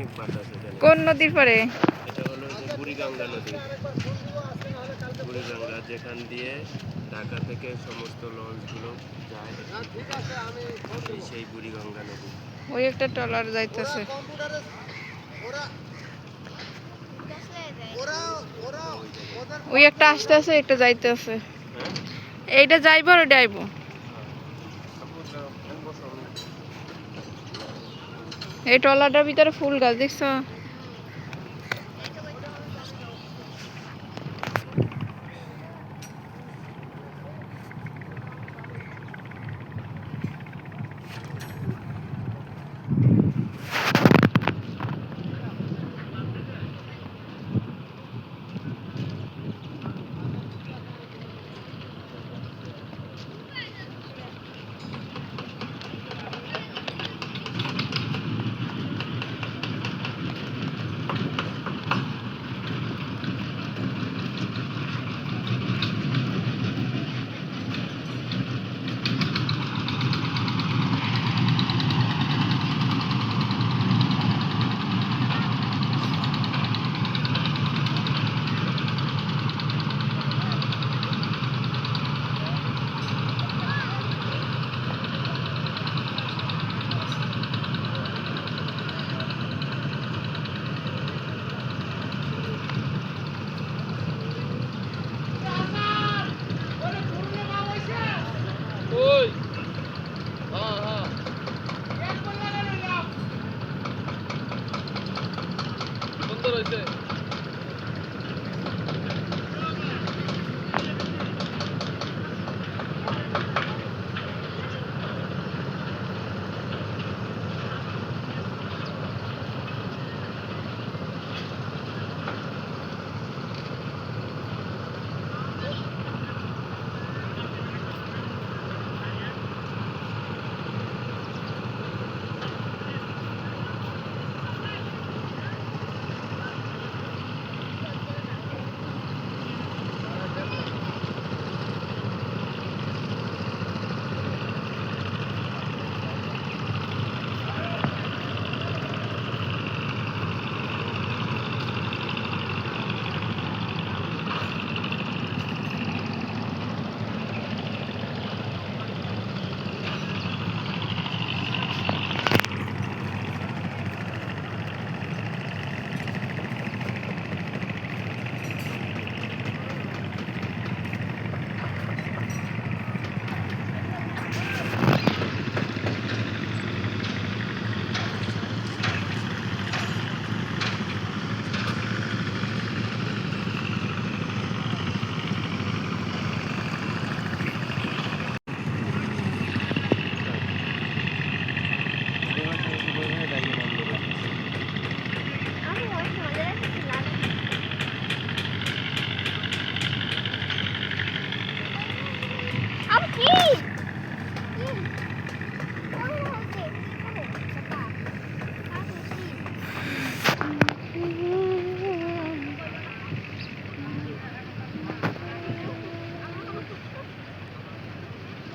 অনেক বাতাস এখানে। কোন নদীর পারে? এটা হলো যে বুড়িগঙ্গা নদী। বুড়িগঙ্গা যেখান দিয়ে ঢাকা থেকে সমস্ত লঞ্চগুলো যায়, সেই বুড়িগঙ্গা নদী। ওই একটা ট্রলার যাইতেছে। ওই একটা আসতে আছে, একটা যাইতে আছে। এইটা যাইব আর ওইটা আইব। এই ট্রলারটার ভিতরে ফুল গাছ দেখছো?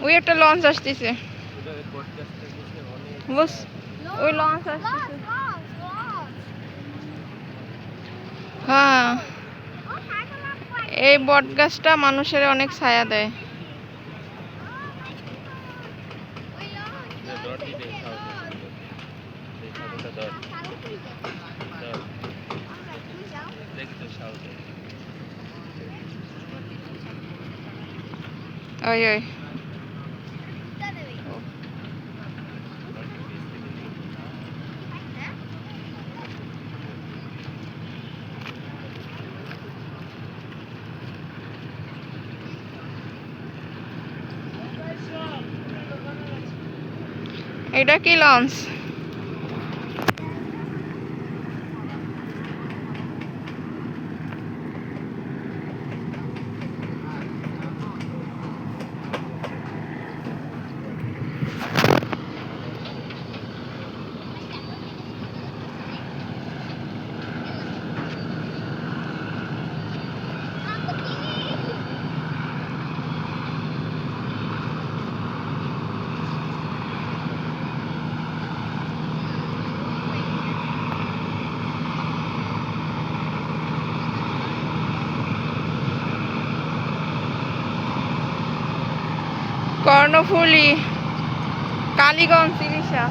ওই একটা লঞ্চ আসতেছে। বস, ওই লঞ্চ আসতেছে। হ্যাঁ, এই বট গাছটা মানুষের অনেক ছায়া দেয়। ওই ওই এটা কি লঞ্চ? কর্ণফুলী, কালীগঞ্জ, তিরিশা।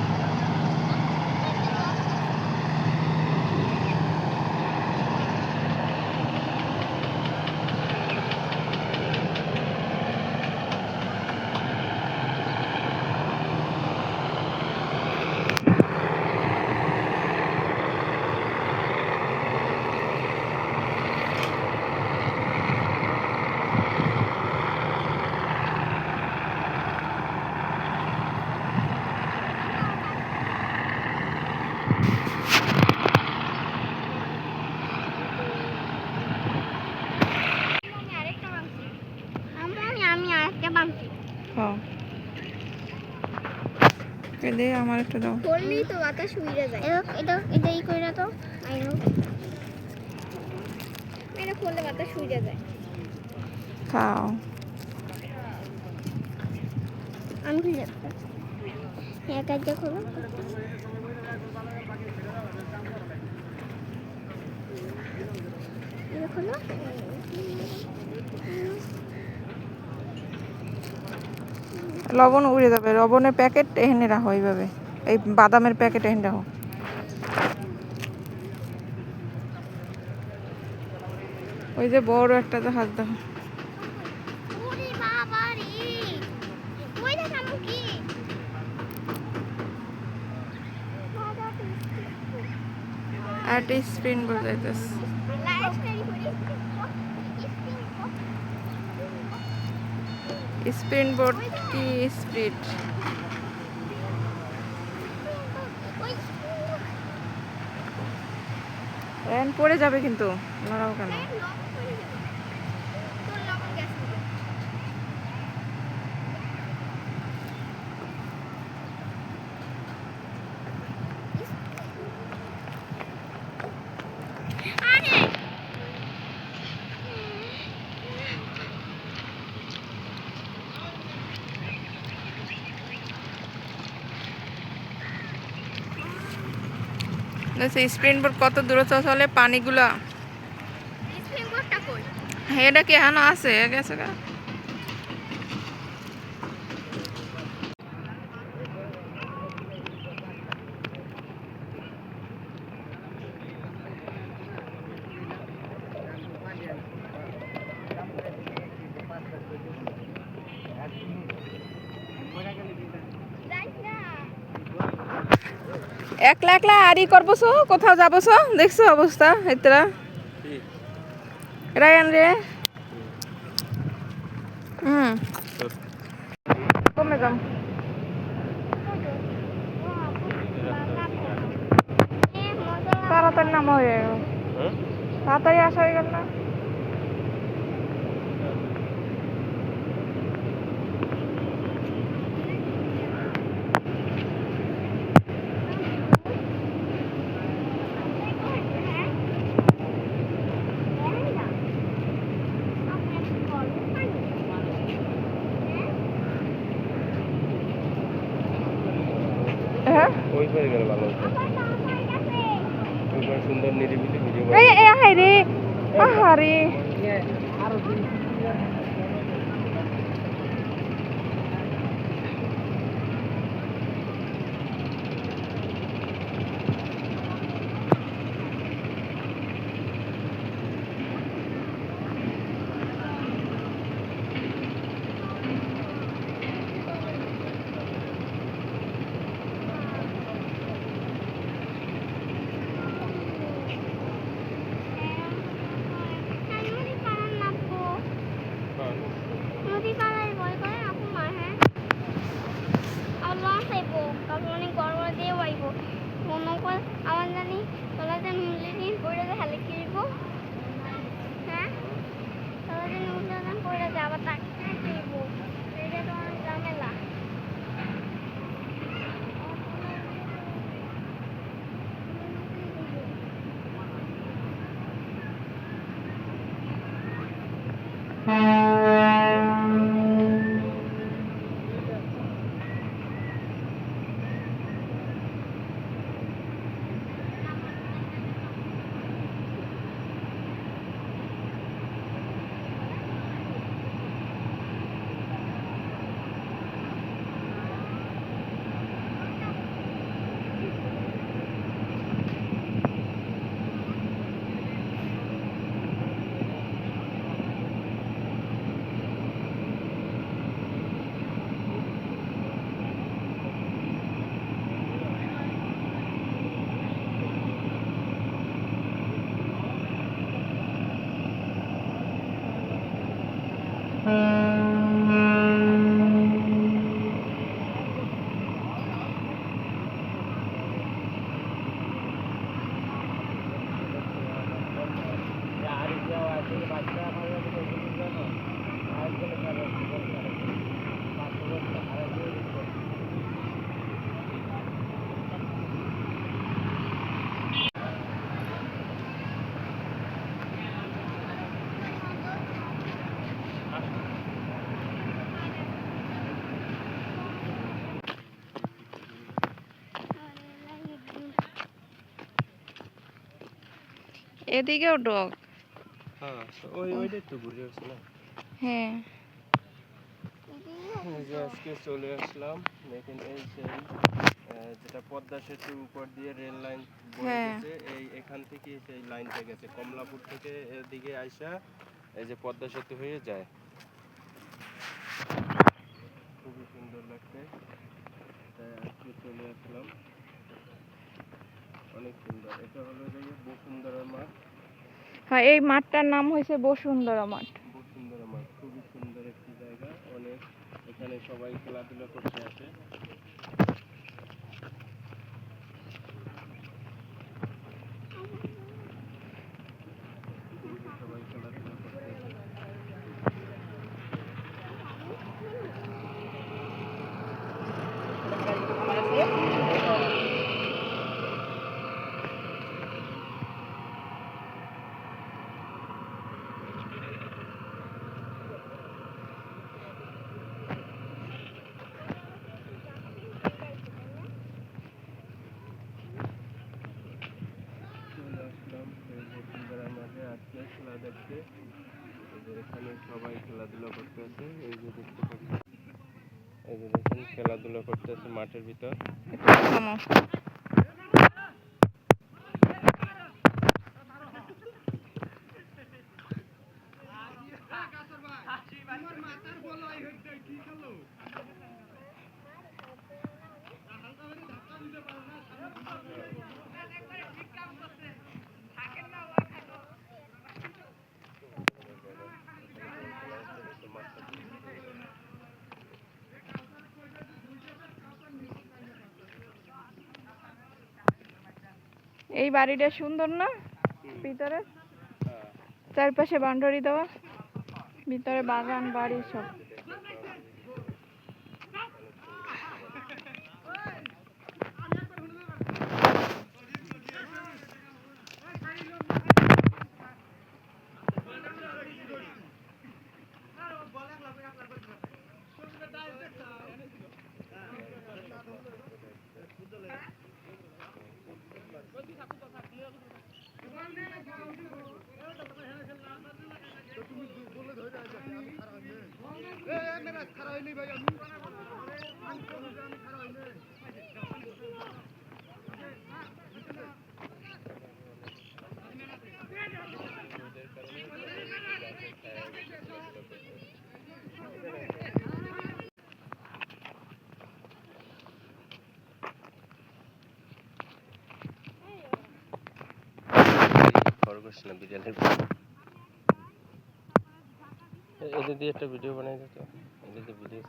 হ্যাঁ, দে আমার একটু দাও। করলেই তো বাতাস উড়ে যায়। এটা ই কইরা তো আইনো। এটা করলে বাতাস উড়ে যায়। খাও। আমি খুলে দেবো। এক কাজ করো। এটা খোলো। লবণ উড়ে যাবে। লবণের প্যাকেট এখানে রাখো এইভাবে। এই বাদামের প্যাকেট এখানে রাখো। ওই যে বড় একটা জাহাজ দেখো। ওরে বাবা রে। ওই দেখানো কি? আর একটা স্পিন বোট যাইতেছে। লাইস্টারি করি। স্পিন বোট কি স্পিড? রেন পড়ে যাবে কিন্তু, লড়াও কেন? স্পিন বোট কত দূরত্ব চলে পানিগুলা? এটা কি এখানে আছে? গেছে গা। একলা একলা আরই করবো সো, কোথাও যাবো সো, দেখছো অবস্থা এতরা রায়ান রে। কমে যাম। তাড়াতাড়ি নামা হয়ে গেল, তাড়াতাড়ি আসা হয়ে গেল না। হ্যাঁ ওই পারে গেলে ভালো হতো। ওই পারে সুন্দর নিরিবিলি ভিডিও এই রে আহারে। আমার জানি তোলা যে মুরলি পড়ে যায় হালে কিনবো। হ্যাঁ তোলা যে মুরলি পড়ে যায় আবার তাকে কিনবো। এটা তো অনেক ঝামেলা। এদিকেও ডগ। হ্যাঁ ওইটাই তো ঘুরে আসছে না। হ্যাঁ এই যে আজকে চলে আসলাম, দেখেন এই সেই যেটা পদ্মা সেতুর উপর দিয়ে রেল লাইন বয়ে হ্যাঁ। গেছে, এখান থেকে সেই লাইনটা গেছে কমলাপুর থেকে এদিকে আইসা এই যে পদ্মা সেতু হয়ে যায়। খুবই সুন্দর লাগছে, তাই আজকে চলে আসলাম। অনেক সুন্দর, এটা হলো যে বসুন্ধরা মাঠ। হ্যাঁ, এই মাঠটার নাম হয়েছে বসুন্ধরা মাঠ। বসুন্ধরা মাঠ খুবই সুন্দর একটি জায়গা, অনেক এখানে সবাই খেলাধুলা করতে আসে। সবাই খেলাধুলা করতে আসে। চলে আসলাম এই বসুন্ধরা মাঠে আজকে খেলা দেখতে। এই যে এখানে সবাই খেলাধুলা করতে আছে, এই যে দেখতে পাচ্ছেন, এই যে দেখেন খেলাধুলা করতে আছে মাঠের ভিতর। এই বাড়িটা সুন্দর না? ভিতরে চারপাশে বাউন্ডারি দেওয়া, ভিতরে বাগান বাড়ি সব। খরগোশ না বিড়ালের, এদের দিয়ে একটা ভিডিও বানাই দিত, এদের দিয়ে ভিডিও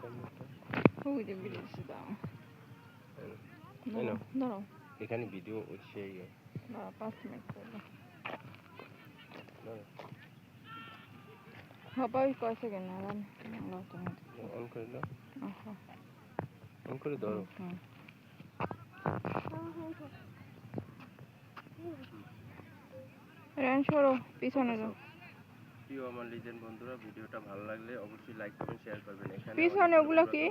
ওই যে বিদেশি দাম। সামনে ধরো এখানে ভিডিও সেই 5 মিনিট করবো। হবাই কয়সে কেন অন করে দাও, অন করে ধরো। রেন সরো, পিছনে যাও। প্রিয় আমার লিজেন্ড বন্ধুরা, ভিডিওটা ভালো লাগলে অবশ্যই লাইক করবেন, শেয়ার করবেন। এখানে পিছনে ওগুলো কি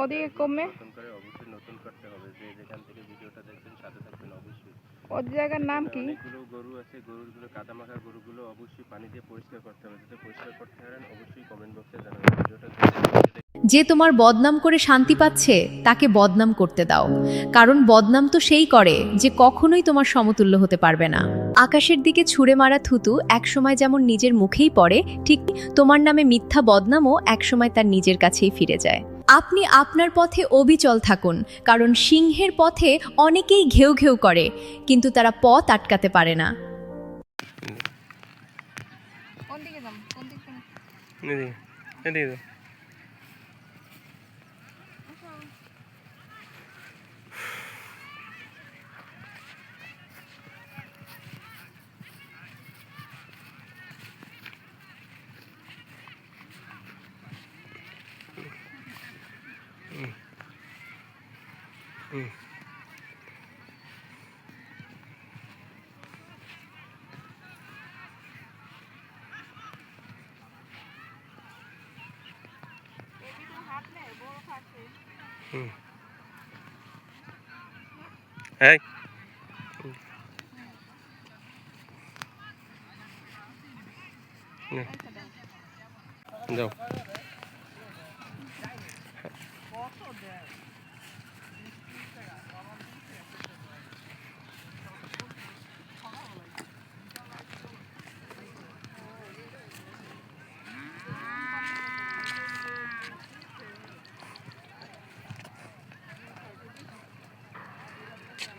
ওদিকে কমে নতুন করে অবশ্যই নতুন করতে হবে, যে যেখান থেকে ভিডিওটা দেখছেন সাথে থাকবেন অবশ্যই। ওই জায়গার নাম কি? অনেকগুলো গরু আছে, গরুগুলো কাদামাখা গরুগুলো অবশ্যই পানি দিয়ে পরিষ্কার করতে হবে। যদি পরিষ্কার করতে পারেন অবশ্যই কমেন্ট বক্সে জানাবেন। ভিডিওটা যে তোমার বদনাম করে শান্তি পাচ্ছে তাকে বদনাম করতে দাও, কারণ বদনাম তো সেই করে যে কখনোই তোমার সমতুল্য হতে পারবে না। আকাশের দিকে ছুঁড়ে মারা থুতু একসময় যেমন নিজের মুখেই পড়ে, ঠিক তোমার নামে মিথ্যা বদনামও একসময় তার নিজের কাছেই ফিরে যায়। আপনি আপনার পথে অবিচল থাকুন, কারণ সিংহের পথে অনেকেই ঘেউ ঘেউ করে, কিন্তু তারা পথ আটকাতে পারে না। কোন দিকে যাম? কোন দিকে? এদিকে এদিকে হুম। হুম। এই যাও।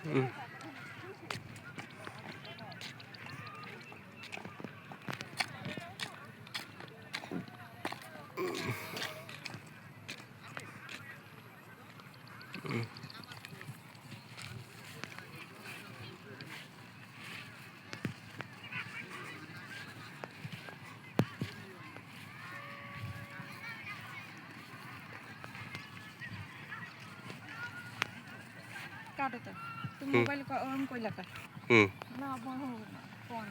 হুম। কাটোতে তুমি হুম। মোবাইল অন কইলা কা হুম। না বড় ফোন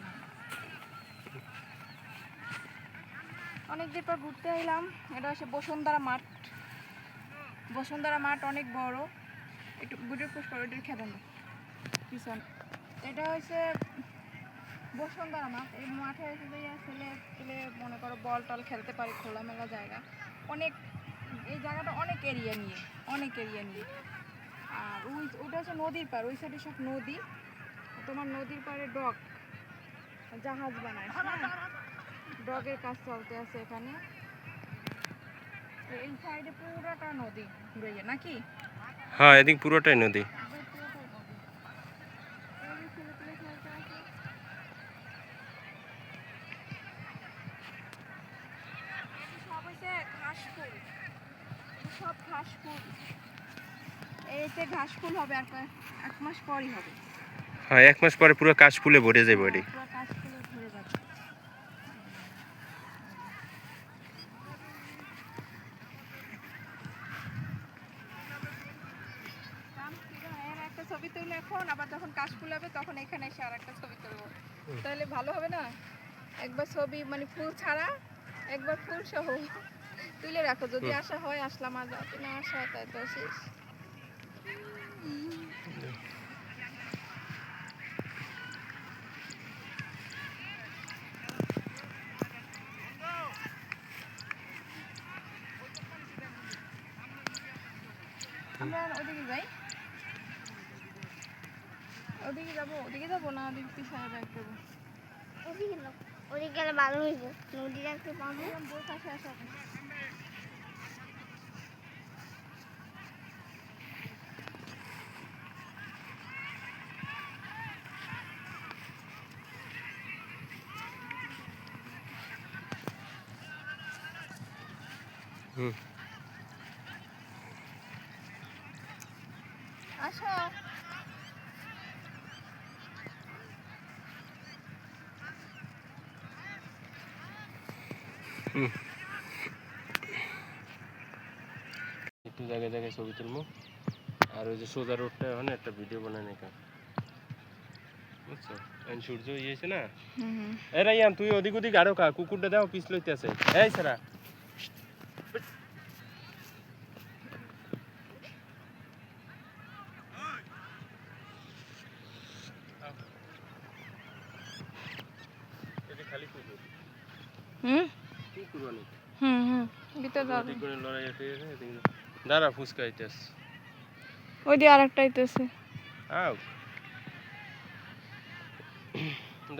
অনেক দিন পর ঘুরতে এলাম। এটা হচ্ছে বসুন্ধরা মাঠ অনেক বড়। একটু গুটের পুষ করে ওইটা খেতেন পিছন। এটা হচ্ছে বসুন্ধরা মাঠ। এই মাঠে এসে ছেলে ছেলে মনে করো বল টল খেলতে পারে, খোলামেলা জায়গা অনেক। এই জায়গাটা অনেক এরিয়া নিয়ে। আর ওইটা হচ্ছে নদীর পার, ওই সাইডে সব নদী। তোমার নদীর পাড়ে ডক জাহাজ বানায়, হ্যাঁ ডগের কাজ চলতে আছে এখানে। এই সাইডে পুরোটা নদী ঘুরে নাকি? হ্যাঁ, এদিক পুরোটাই নদী। সব ঘাস ফুল এইতে ঘাস ফুল হবে আর এক মাস পরই হবে। হ্যাঁ, 1 মাস পরে পুরো কাশ ফুলে ভরে যাবে এটি। পুরো ঘাস ফুলে ভরে যাবে। এর একটা ছবি তুললে এখন, আবার যখন কাশ ফুল হবে তখন এখানে এসে আর একটা ছবি তুলবো, তাহলে ভালো হবে না? একবার ছবি মানে ফুল ছাড়া, একবার ফুল সহ তুলে রাখো। যদি আসা হয় আসলাম, আর যদি না আসা হয় তাই তো শেষ। আমরা ওদিকে যাই, ওদিকে যাবো না ওদিকে পিছনে ব্যাগ দেবো? ওদিকে গেলে ভালো হইব, নদী দেখতে পাবো। বই পাশে আসা হুম। আসো। একটু জায়গায় জায়গায় ছবি তুলবো। আর ওই যে সোজা রোডটা এখন একটা ভিডিও বানায় নাকি, বুঝছো? এখন সূর্য ইয়েছে না। এ রাইয়ান, তুই ওদিক ওদিক আরো কা কুকুরটা দাও, পিছ লইতে আছে। এই সারা খালি কুকুর। কুকুর অনেক। ভিতরে যাবো। ওদিক করে লড়াই আছে, এদিকে দাঁড়া, ফুচকা আইতেছ। ওই দিয়ে আরেকটা আইতেছে। আও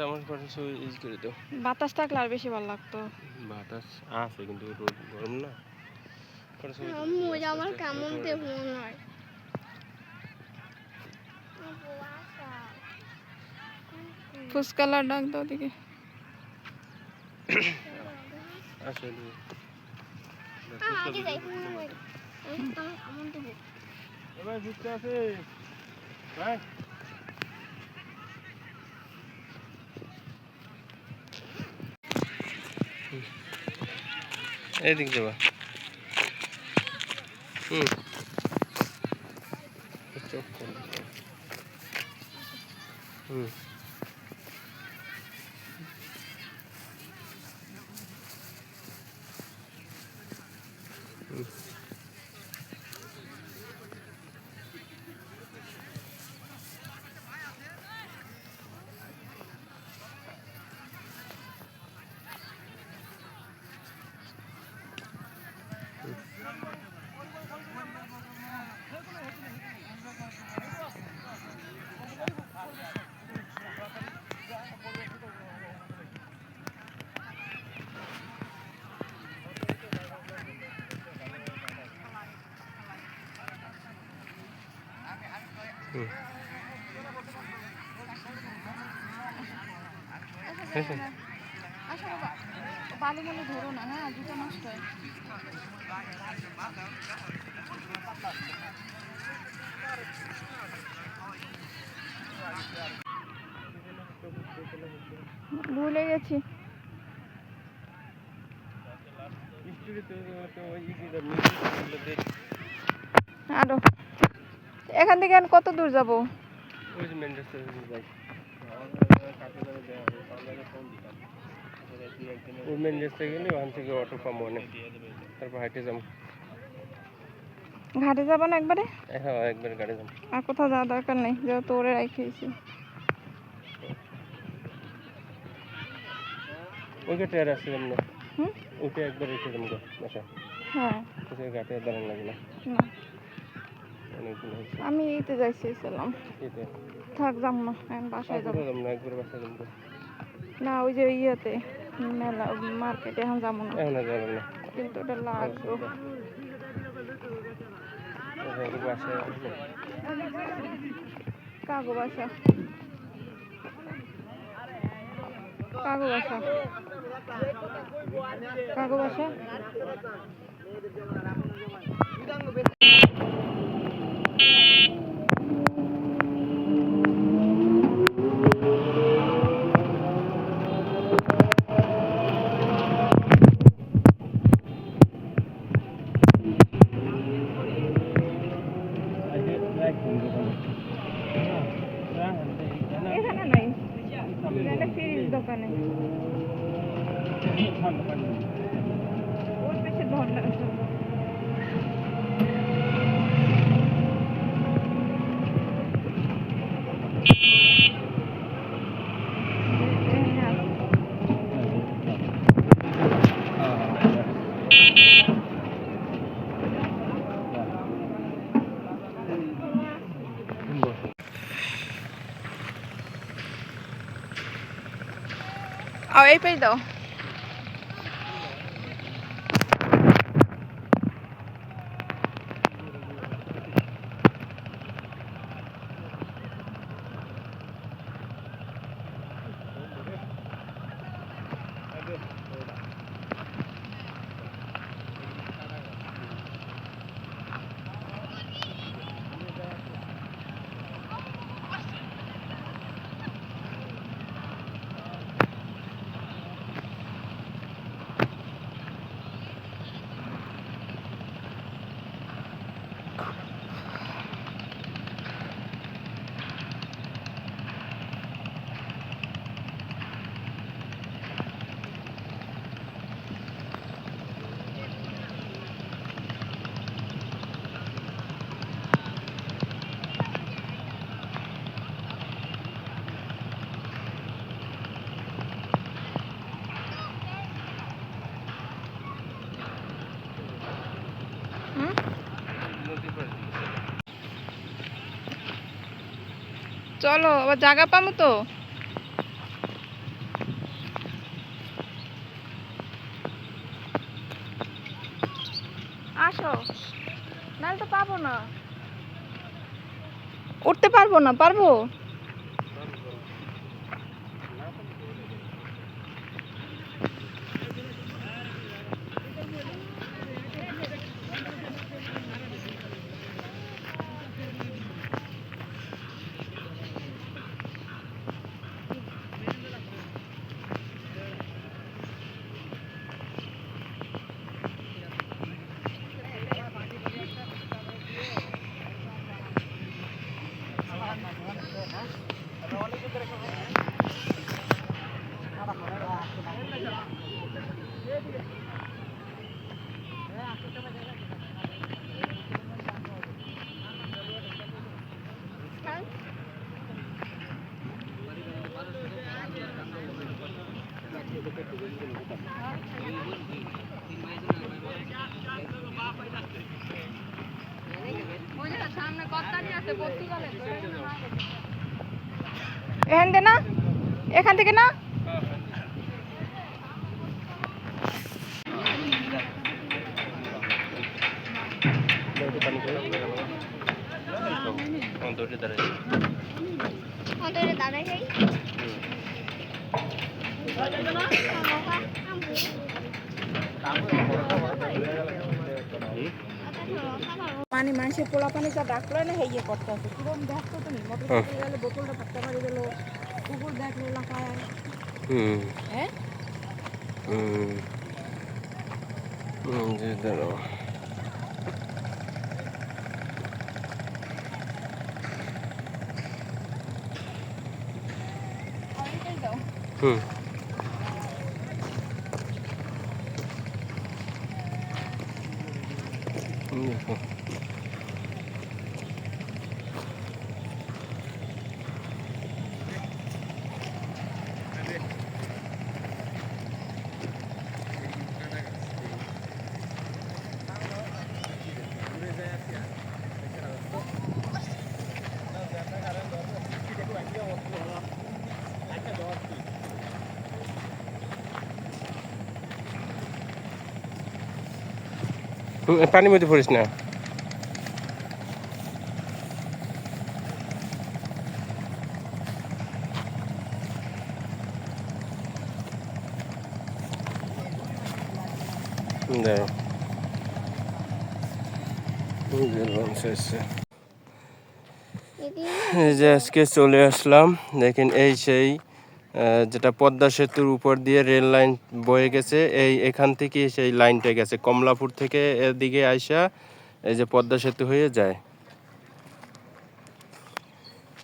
আমার পাশে সব ইউজ করে দাও। বাতাস থাকলে আর বেশি ভালো লাগতো। বাতাস আছে কিন্তু রোদ গরম না। আমার কেমন মনে হয়। ফুসকালার ডাক দাও দিকে। আসলে আগে যাই কেমন দেবো। এবার ফুচকা আছে ভাই। এদিক যাবা। হুম, আসলে বালু মালু ধরো না, হ্যাঁ জুতো নষ্ট হয়। ভুলে গেছি। আরো এখান থেকে আর কত দূর যাবো? মেন রাস্তা গেলে ওখান থেকে অটো পাবো অনেক, তারপর হাইটে যাবো। ঘাটে যাবো না একবারে? হ্যাঁ একবারে গাড়ি যাবো। আর কোথাও যাওয়ার দরকার নেই, যেহেতু ওরে রাখিয়েছি। ওইটা টের আসছে না, হুম, ওইটা একবার রেখে যাবো বাসা। হ্যাঁ ঘাটে দাঁড়ান লাগে না, না অনেকদিন হয়েছে। আমি এইতে যাইছিলাম। এতে থাক যাম না, আমি বাসায় যাবো। যাবো না, একবার বাসায় যাবো। না ওই যে ইয়েতে মেলা মার্কেটে এখন যাবো না, এখন আর যাবো না, কিন্তু ওটা লাগবে। বাসায় কাগো বাসা, কাগো বাসা, কাগো বাসা। এখানে নাই, এখানে ফ্রিজ দোকানে ওর পেছে ধরনা আছে। এই পেয়ে দাও। চলো আবার জায়গা পামু তো। আসো, নাহলে তো পাবো না, উঠতে পারবো না। পারবো? এখান থেকে না, এখান থেকে না। পানি মানুষের পোলা পানি যা ডাকলো না হেয়ে করতে আছে কিরকম দেখতো তুমি মোটর সাইকেল গেলে বোতলটা পাত্তা মারি গেল কুকুর দেখলো লাফায় হ্যাঁ যে দাঁড়াও হুম দেখো পানির মধ্যে পড়িস না এই যে আজকে চলে আসলাম দেখেন এই সেই যেটা পদ্মা সেতুর উপর দিয়ে রেল লাইন বয়ে গেছে এই এখান থেকে সেই লাইনটা গেছে কমলাপুর থেকে এদিকে আইসা এই যে পদ্মা সেতু হয়ে যায়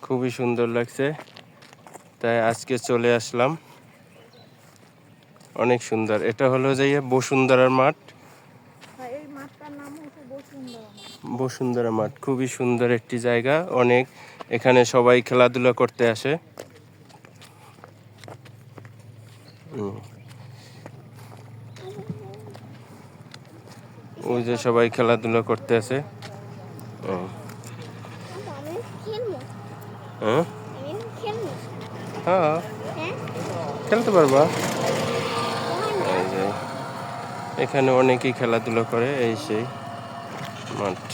খুবই সুন্দর লাগছে তাই আজকে চলে আসলাম অনেক সুন্দর এটা হলো যে বসুন্ধরার মাঠ এই মাঠটার নাম হচ্ছে বসুন্ধরা মাঠ খুবই সুন্দর একটি জায়গা অনেক এখানে সবাই খেলাধুলা করতে আসে ওই যে সবাই খেলাধুলা করতে আসে হ্যাঁ খেলতে পারবা এই যে এখানে অনেকেই খেলাধুলা করে এই সেই মাঠ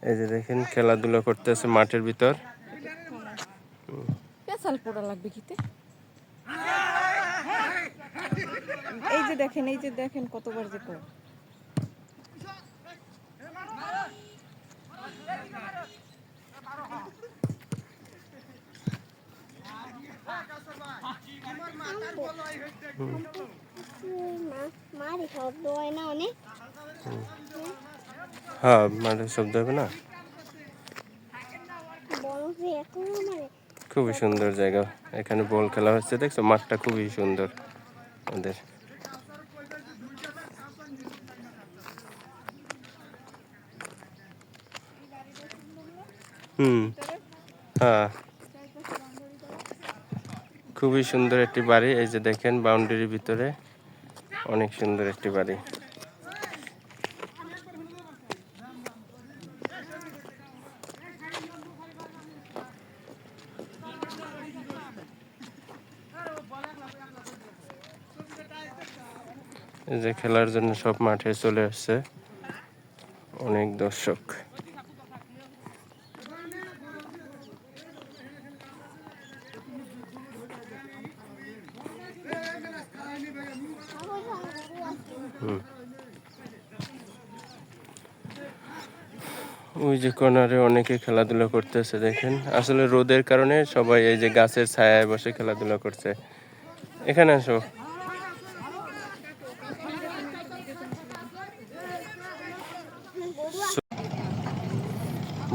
এই যে দেখেন খেলাধুলা করতেছে মাঠের ভিতর পেছাল পোড়া লাগবে কিতে এই যে দেখেন কতবার যে কর হ্যাঁ মাঠে শব্দ হবে না খুবই সুন্দর জায়গা এখানে বল খেলা হচ্ছে দেখছো মাঠটা খুবই সুন্দর ওদের হ্যাঁ খুবই সুন্দর একটি বাড়ি এই যে দেখেন বাউন্ডারির ভিতরে অনেক সুন্দর একটি বাড়ি এই যে খেলার জন্য সব মাঠে চলে আসছে অনেক দর্শক ওই যে কর্নারে অনেকে খেলাধুলা করতেছে দেখেন আসলে রোদের কারণে সবাই এই যে গাছের ছায়ায় বসে খেলাধুলা করছে এখানে আসো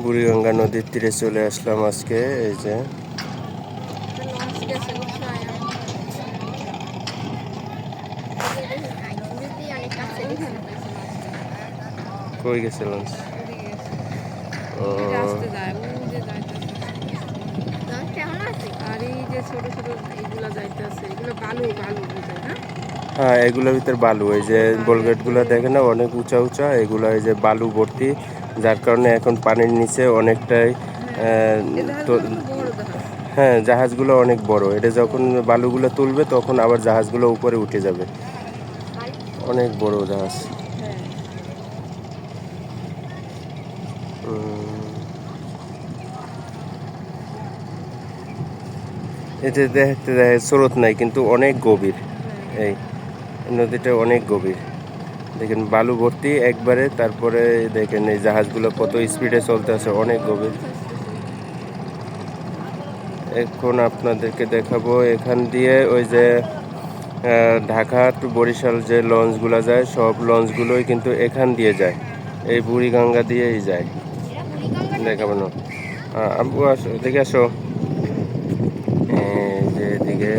বুড়িগঙ্গা নদীর তীরে চলে আসলাম আজকে এই যে কই গেছে লঞ্চ আর এই যে ছোট ছোট এইগুলা যাইতেছে এগুলো বালু বালু বুঝায় না হ্যাঁ, এগুলোর ভিতর বালু, এই যে বোলগেটগুলো দেখেন না অনেক উঁচা উঁচা, এগুলো এই যে বালু ভর্তি, যার কারণে এখন পানির নিচে অনেকটাই তো হ্যাঁ, জাহাজগুলো অনেক বড়। এটা যখন বালুগুলো তুলবে তখন আবার জাহাজগুলো উপরে উঠে যাবে, অনেক বড় জাহাজ। এতে দেখতে স্রোত নাই কিন্তু অনেক গভীর, এই নদীটা অনেক গভীর। দেখেন বালু ভর্তি একবারে, তারপরে দেখেন এই জাহাজগুলো কত স্পিডে চলতে আছে, অনেক গভীর। এখন আপনাদেরকে দেখাবো এখান দিয়ে ওই যে ঢাকা টু বরিশাল যে লঞ্চগুলো যায়, সব লঞ্চগুলোই কিন্তু এখান দিয়ে যায়, এই বুড়িগঙ্গা দিয়েই যায়। দেখাবো না, আব্বু আসো, এদিকে আসো, এই যে এদিকে,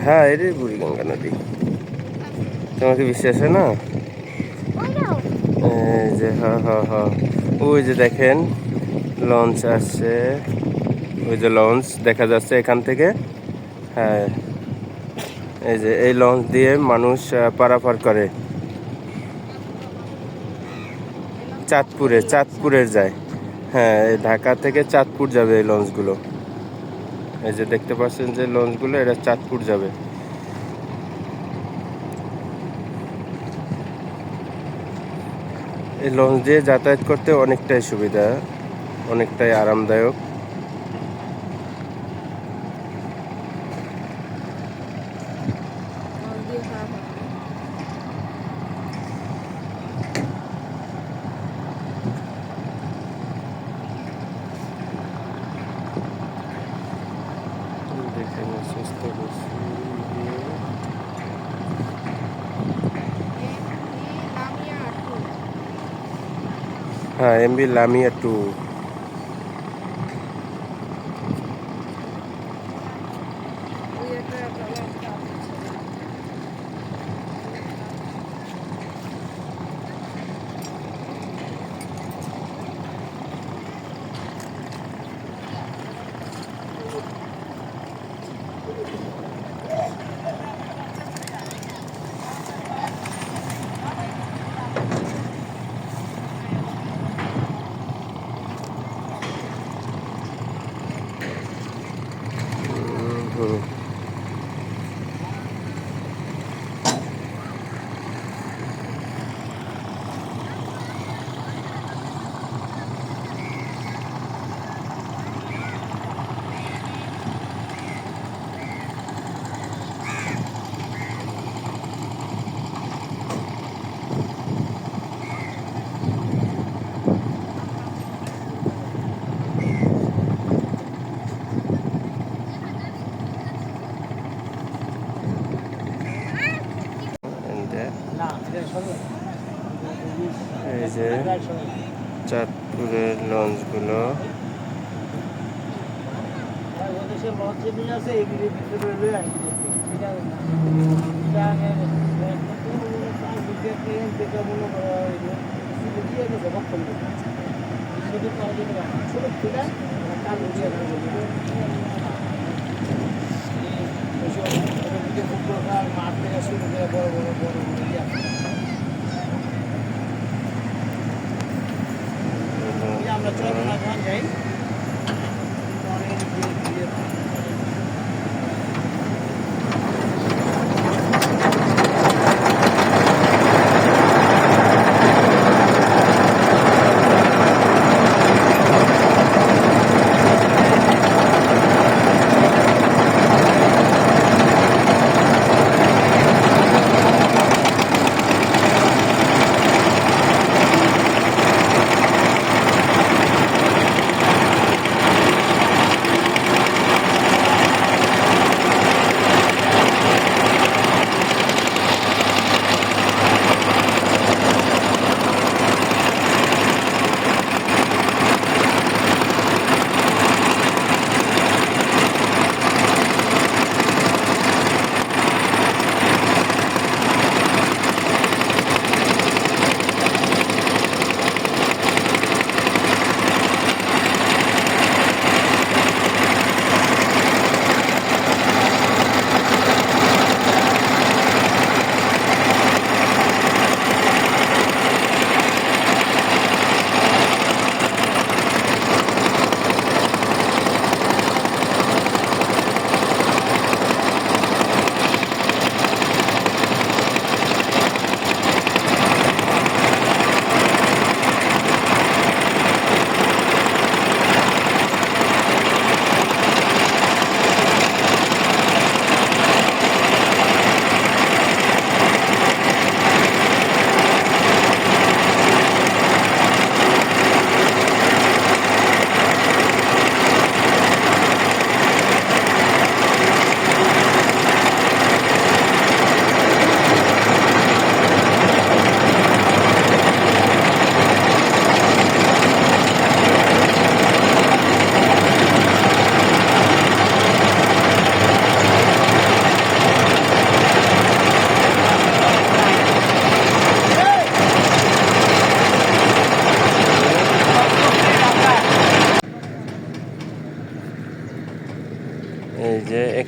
হ্যাঁ এর বুড়িগঙ্গা নদী। তোমাকে বিশ্বাস হয় না? এই যে হ্যাঁ হ্যাঁ হ্যাঁ, ওই যে দেখেন লঞ্চ আসছে, ওই যে লঞ্চ দেখা যাচ্ছে এখান থেকে। হ্যাঁ, এই যে এই লঞ্চ দিয়ে মানুষ পারাপার করে চাঁদপুরের যায়। হ্যাঁ, এই ঢাকা থেকে চাঁদপুর যাবে এই লঞ্চগুলো। এই যে দেখতে পাচ্ছেন যে লঞ্চগুলো, এটা চাঁদপুর যাবে। এই লঞ্চ দিয়ে যাতায়াত করতে অনেকটাই সুবিধা, অনেকটাই আরামদায়ক। হ্যাঁ, এমবি লামিয়া 2। এই যে চাঁদপুরের লঞ্চগুলো, আমরা চলো না যাই।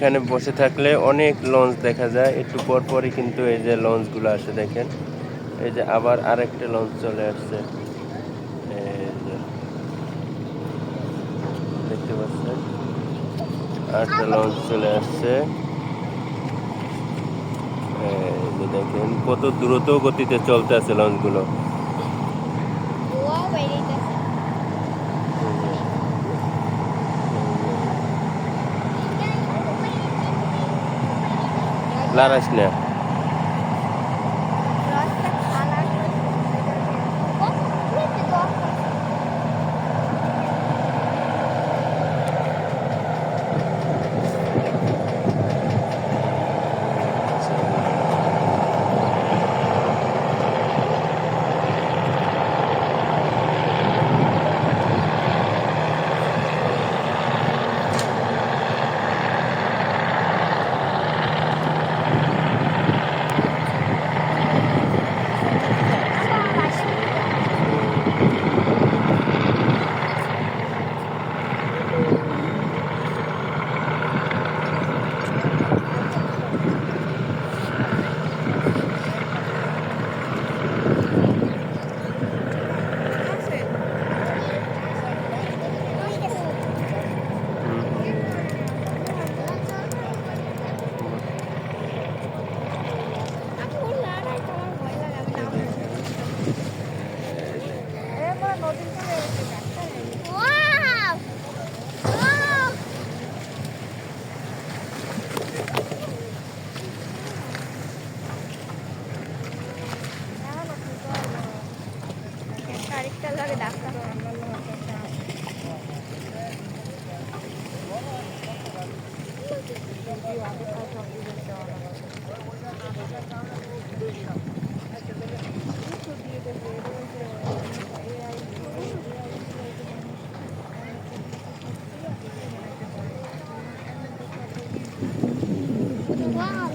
এখানে বসে থাকলে অনেক লঞ্চ দেখা যায়, একটু পর পরই কিন্তু এই যে লঞ্চগুলো আসে দেখেন। এই যে আবার আরেকটা লঞ্চ চলে আসছে, এই যে দেখতে পাচ্ছেন আরেকটা লঞ্চ চলে আসছে। এই যে দেখেন কত দ্রুত গতিতে চলতে আছে লঞ্চগুলো। ওয়াও বেরিয়েছে। লারাস না রাস্তা খালা ও উঠে তো ওয়াও ওয়াও আরেকটা লাগে ডাক্তার ওয়াও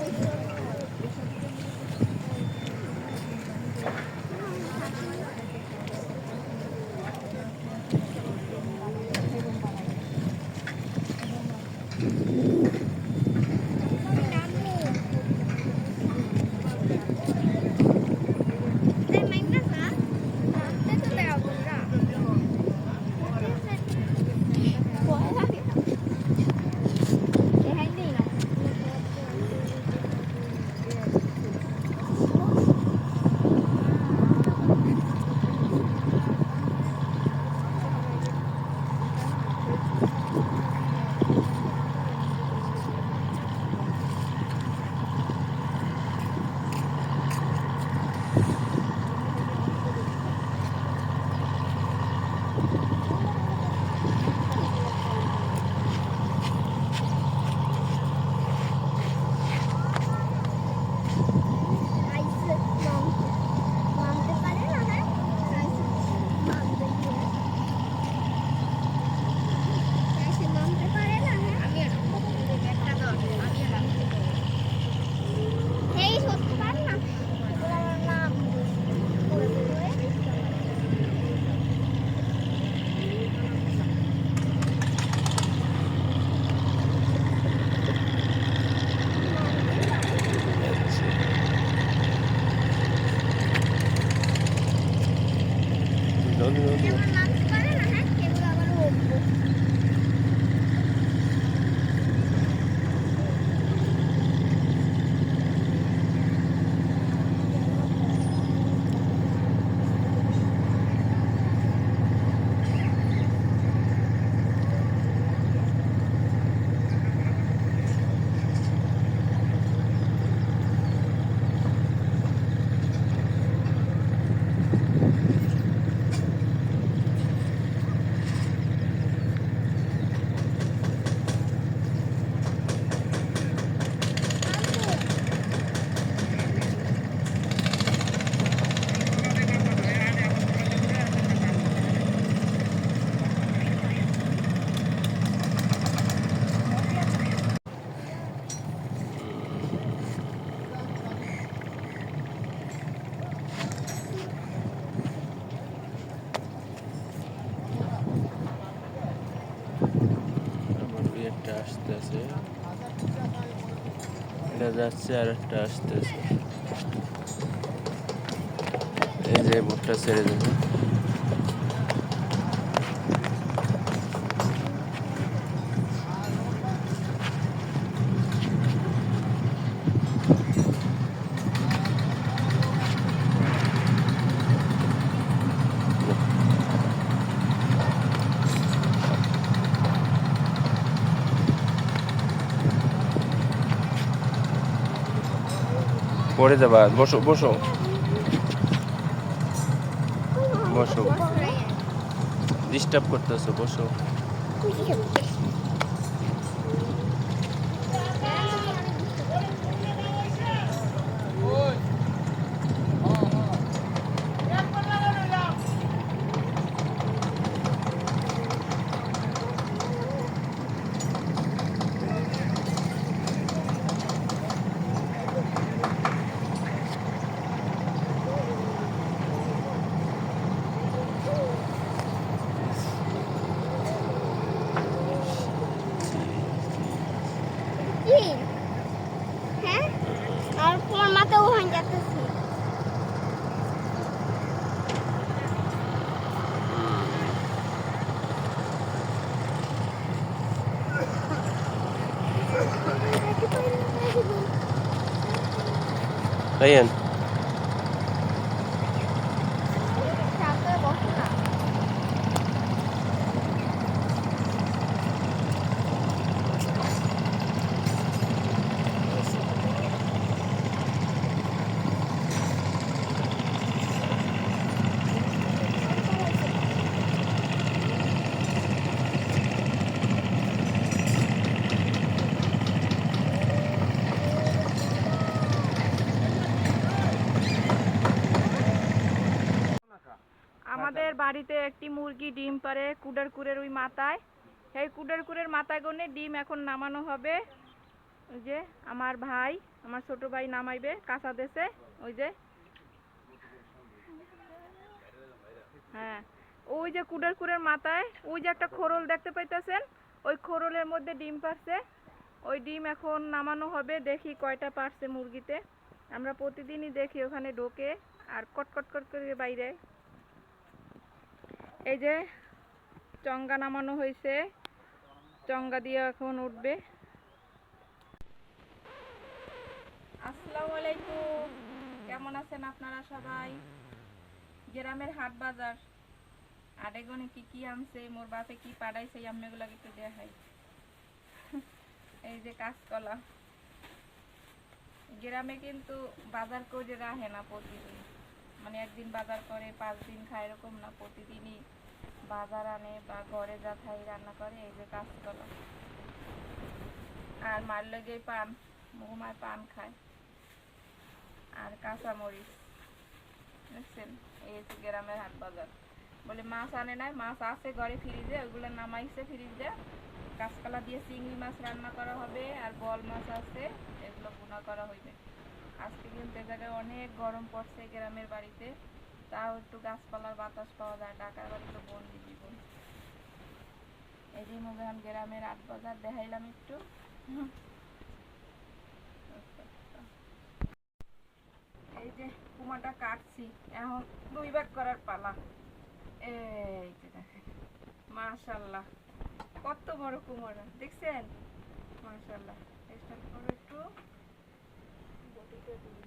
একটা যাচ্ছে আর একটা আসতেছে। এই যে ভুট্টা ছেড়ে দেবে। পড়ে যাবা, বসো বসো বসো, ডিস্টার্ব করতেছো, বসো। কি হ্যাঁ আর তোমার মাথাও হয়ে যাচ্ছে রায়ান, তারপরে বসো না আমাদের বাড়িতে একটি মুরগি ডিম পারে কুডারকুরের ওই মাথায়। সেই কুডারকুরের মাথায় গনে ডিম এখন নামানো হবে। ওই যে আমার ভাই, আমার ছোট ভাই নামাইবে কাঁচা দেশে। ওই যে হ্যাঁ, ওই যে কুডারকুরের মাথায় ওই যে একটা খোরল দেখতে পাইতেছেন, ওই খোরলের মধ্যে ডিম পারছে। ওই ডিম এখন নামানো হবে, দেখি কয়টা পারছে মুরগিতে। আমরা প্রতিদিনই দেখি ওখানে ঢোকে আর কটকট কট করে বাইরে। এই যে চঙ্গা নামানো হয়েছে, চঙ্গা দিয়ে এখন উঠবে। আসসালামু আলাইকুম, কেমন আছেন আপনারা সবাই? গ্রামের হাট বাজার আরেগনে কি কি আনছে, মোর বাপে কি পাঠাইছে, আম্মেগুলা একটু দেখাই। এই যে কাঁচকলা, গ্রামে কিন্তু বাজার করে রাখে না প্রতিদিন, মানে একদিন বাজার করে 5 দিন খায় এরকম না, প্রতিদিনই বাজার আনে বা ঘরে যা খাই রান্না করে। এই যে কাঁচকলা আর মার লেগে পান, মহুমায় পান খায় আর কাঁচামরিচ, বুঝছেন? এই হচ্ছে গ্রামের হাট বাজার। বলে মাছ আনে নাই, মাছ আছে ঘরে ফ্রিজে, ওইগুলো নামাইছে ফ্রিজে। কাঁচকলা দিয়ে চিংড়ি মাছ রান্না করা হবে আর বল মাছ আছে, এগুলো ভুনা করা হইবে। আজকে কিন্তু এ জায়গায় অনেক গরম পড়ছে গ্রামের বাড়িতে, তাও একটু গাছপালার বাতাস পাওয়া যায়। ঢাকার বাড়ি তো বন্দি জীবন। এই যে মুগান গ্রামের হাট বাজার দেখাইলাম একটু। এই যে কুমাটা কাটছি, এখন 2 ভাগ করার পালা। এই যে দেখেন, মাশাআল্লাহ কত বড় কুমড়া দেখছেন, মাশাআল্লাহ। চেষ্টা করো একটু বটিতে দিয়ে।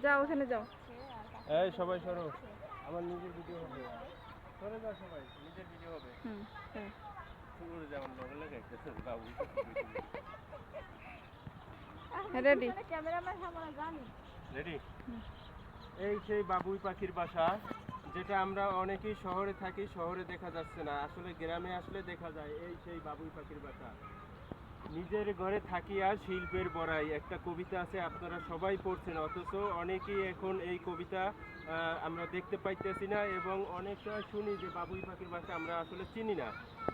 যাও ওখানে যাও। এই সবাই সরো, আমার নিজের ভিডিও হবে, সরে যাও সবাই, নিজের ভিডিও হবে। হ্যাঁ সরে যাও, লগে লগে একটা বাবু। রেডি। রেডি? এই সেই বাবুই পাখির বাসা, যেটা আমরা অনেকেই শহরে থাকি, শহরে দেখা যাচ্ছে না, আসলে গ্রামে আসলে দেখা যায়। এই সেই বাবুই পাখির বাসা। নিজের ঘরে থাকি আর শিল্পের বড়াই, একটা কবিতা আছে, আপনারা সবাই পড়ছেন, অথচ অনেকেই এখন এই কবিতা আমরা দেখতে পাইতেছি না, এবং অনেকটা শুনি যে বাবুই পাখির বাসা আমরা আসলে চিনি না।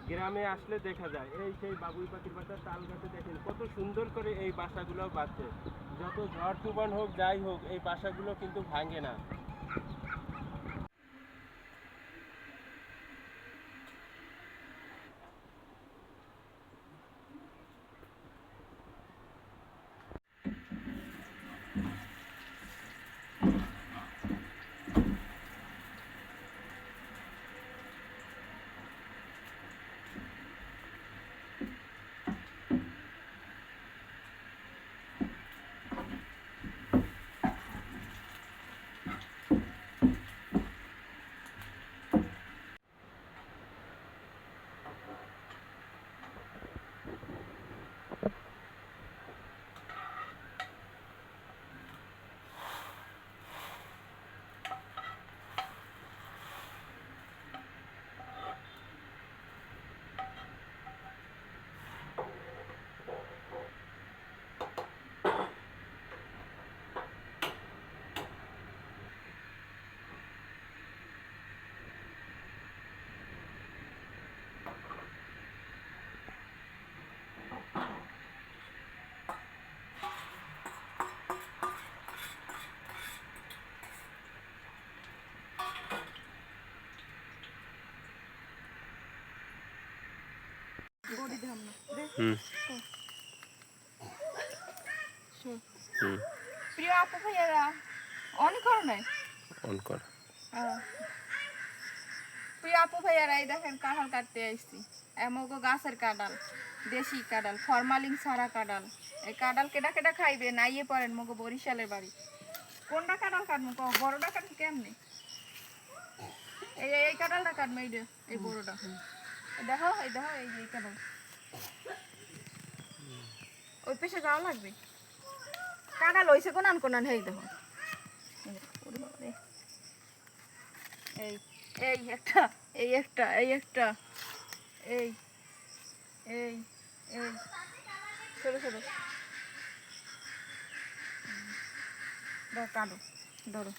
গ্রামে আসলে দেখা যায় এই সেই বাবুই পাখির বাসা। তাল গাছে দেখেন কত সুন্দর করে এই বাসাগুলো বাঁধছে, যত ঝড় তুফান হোক যাই হোক এই বাসাগুলো কিন্তু ভাঙে না। গড়ি দিলাম না দে। প্রিয় আপু ভাইয়ারা, অন করো নাই? অন কর। প্রিয় আপু ভাইয়ারা, এই দেখেন কাঁঠাল কাটতে আসছি। এমগো গাছের কাঁঠাল, দেশি কাঁঠাল, ফরমালিন ছাড়া কাঁঠাল। এই কাঁঠাল কেটা কেটা খাইবে নাইয়ে পড়েন মগো বরিশালের বাড়ি। কোনটা কাঁঠাল কাটবো কও? বড়টা কাটবো কেমনে? এই কাঁঠালটা কাটবো, এইটা, এই বড়টা। দেখো এই দেখো, এই যে কাঁঠাল। ওই পেশে যাওয়া লাগবে। কাঁঠাল হইছে কোনান কোনান, এই দেখো। এই এই একটা, এই একটা, এই একটা, এই এই এই ছোট ছোট। কাটো, ধরো,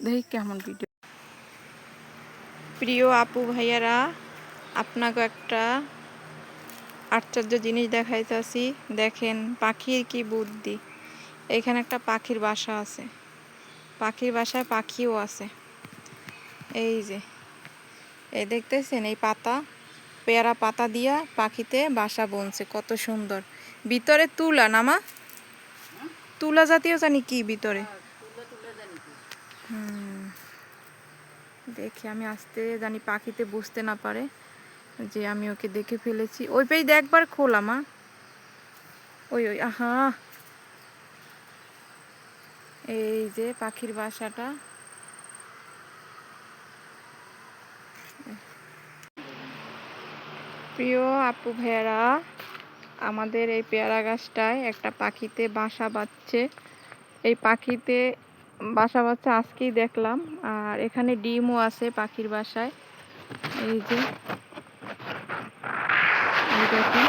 দেখি কেমন ভিডিও। প্রিয় আপু ভাইয়ারা, আপনাকে একটা আশ্চর্য জিনিস দেখাইতেছি। দেখেন পাখির কি বুদ্ধি। এখানে একটা পাখির বাসা আছে, পাখির বাসায় পাখিও আছে। এই যে এই দেখতেছেন, এই পাতা, পেয়ারা পাতা দিয়া পাখিতে বাসা বুনছে, কত সুন্দর। ভিতরে তুলা নামা, তুলা জাতীয় জানি কি ভিতরে। দেখি আমি আসতে জানি পাখিতে বুঝতে না পারে যে আমি ওকে দেখে ফেলেছি। ওই পেজ একবার খোলা মা, ওই ওই আহা, এই যে পাখির বাসাটা। প্রিয় আপু ভাইয়ারা, আমাদের এই পেয়ারা গাছটায় একটা পাখিতে বাসা বাঁধছে। এই পাখিতে বাসা বাঁধছে আজকেই দেখলাম। আর এখানে ডিমও আছে পাখির বাসায়। এই যে এই দেখুন,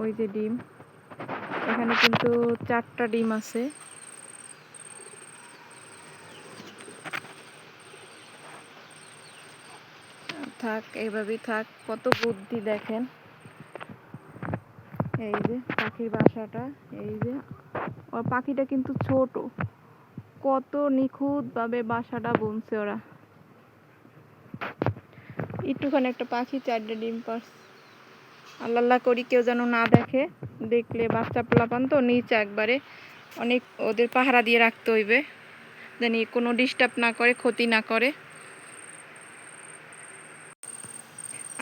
ওই যে ডিম, এখানে কিন্তু 4টা ডিম আছে। থাক, এইভাবেই থাক, কত বুদ্ধি দেখেন। এই যে পাখির বাসাটা, এই যে ওর পাখিটা কিন্তু ছোট, কত নিখুঁত ভাবে বাসাটা বুনছে ওরা। একটুখানি একটা পাখি 4টা ডিম পারছে। আল্লাহ করি কেউ যেন না দেখে, দেখলে বাচ্চা পোলাপান তো নিচে একবারে অনেক ওদের পাহারা দিয়ে রাখতে হইবে, জানি কোনো ডিস্টার্ব না করে, ক্ষতি না করে।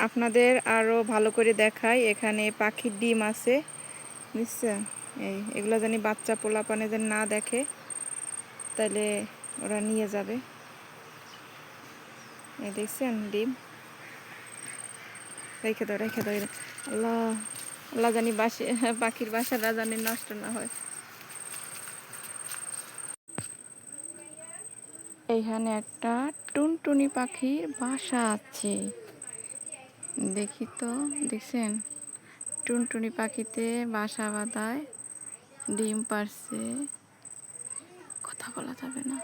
আপনাদের আরো ভালো করে দেখাই, এখানে পাখির ডিম আছে বুঝছেন। এগুলো জানি বাচ্চা পোলাপানে যেন না দেখে, তাহলে ওরা নিয়ে যাবে। এই দেখছেন ডিম, রেখে দাও রেখে দাও। আল্লাহ আল্লাহ জানি পাখির বাসাটা জানি নষ্ট না হয়। এইখানে একটা টুনটুনি পাখির বাসা আছে, দেখি তো। দেখছেন টুনটুনি পাখিতে বাসা বাঁধায়, ডিম পারছে। কথা বলা যাবে না।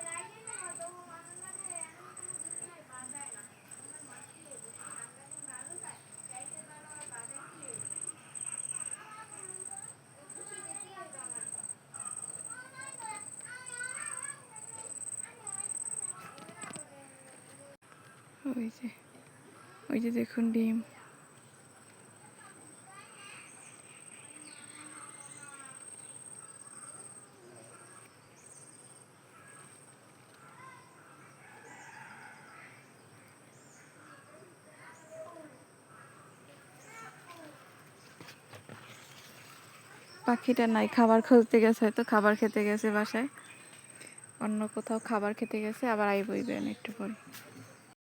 ওই যে দেখুন ডিম। পাখিটা নাই, খাবার খুঁজতে গেছে, হয়তো খাবার খেতে গেছে বাসায়, অন্য কোথাও খাবার খেতে গেছে, আবার আই বইবেন একটু পরে।